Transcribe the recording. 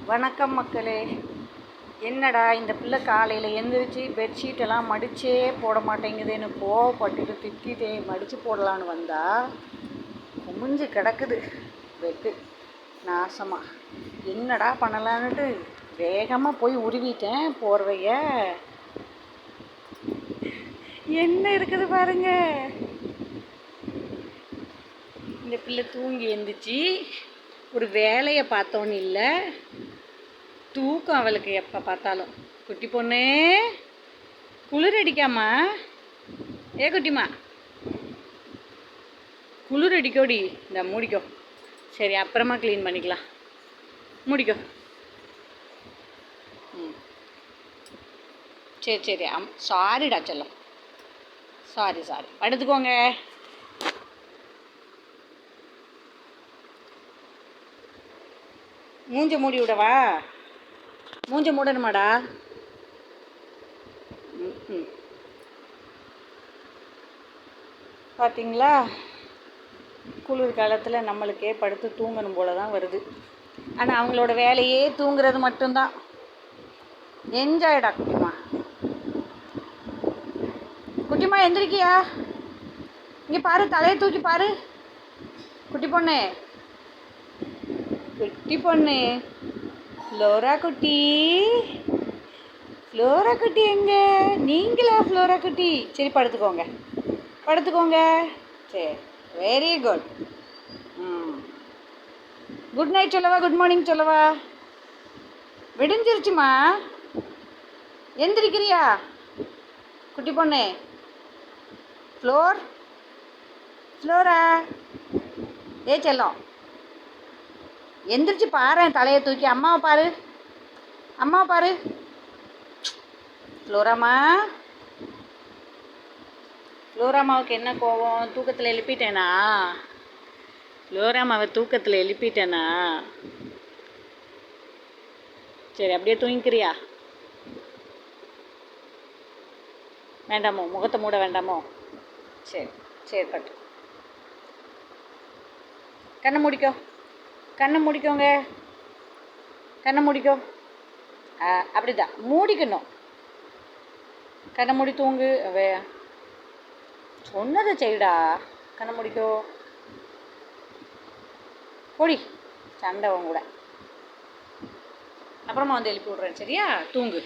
வணக்கம் மக்களே. என்னடா இந்த பிள்ளை காலையில் எழுந்திரிச்சு பெட்ஷீட்டெல்லாம் மடித்தே போட மாட்டேங்குதுன்னு கோவப்பட்டுட்டு திட்டிகிட்டே மடித்து போடலான்னு வந்தால் குமிஞ்சு கிடக்குது பெட்டு நாசமாக. என்னடா பண்ணலான்ட்டு வேகமாக போய் உருவிட்டேன் போர்வைய. என்ன இருக்குது பாருங்க. இந்த பிள்ளை தூங்கி எழுந்திரிச்சு ஒரு வேலையை பார்த்தோன்னு இல்லை, தூக்கம் அவளுக்கு எப்போ பார்த்தாலும். குட்டி பொண்ணு குளிர் அடிக்காமா? ஏ குட்டிமா குளிர் அடிக்கோடி. இந்த மூடிக்கோ. சரி அப்புறமா க்ளீன் பண்ணிக்கலாம். மூடிக்கோ. சரி சரி சாரிடா செல்லம். சாரி படுத்துக்கோங்க. மூஞ்ச மூடி விடவா? மூஞ்ச மூடணுமாடா? பார்த்தீங்களா, குளிர் காலத்தில் நம்மளுக்கே படுத்து தூங்கணும் போல தான் வருது. ஆனால் அவங்களோட வேலையே தூங்குறது மட்டும்தான். என்ஜாய்டா குட்டிமா. குட்டிமா எந்திரிக்கியா? இங்கே பாரு, தலையை தூக்கி பாரு. குட்டி பொண்ணு குட்டி பொண்ணு ஃப்ளோரா குட்டி. ஃப்ளோரா குட்டி எங்க? நீங்களா ஃப்ளோரா குட்டி? சரி படுத்துக்கோங்க. சரி, வெரி குட். குட் நைட் சொல்லவா, குட் மார்னிங் சொல்லவா? விடிஞ்சிருச்சுமா. எந்திரிக்கிறியா குட்டி பொண்ணு? ஃப்ளோரா ஏ செல்லம், எந்திரிச்சு பாரு. தலையை தூக்கி அம்மாவை பாரு. ஃப்ளோராமாவுக்கு என்ன கோவம்? தூக்கத்தில் எழுப்பிட்டேனா? ஃப்ளோராமாவை தூக்கத்தில் எழுப்பிட்டேனா? சரி அப்படியே தூங்கிக்கிறியா? வேண்டாமோ? முகத்தை மூட வேண்டாமோ? சரி பட்டு. கண்ணை மூடிக்கோங்க. அப்படிதான் மூடிக்கணும். கண்ணை மூடி தூங்கு. சொன்னதை செய்டா. கண்ணை மூடிக்கோ. போடி, சண்டை உன் கூட. அப்புறமா வந்து எழுப்பி விட்றேன். சரியா? தூங்கு.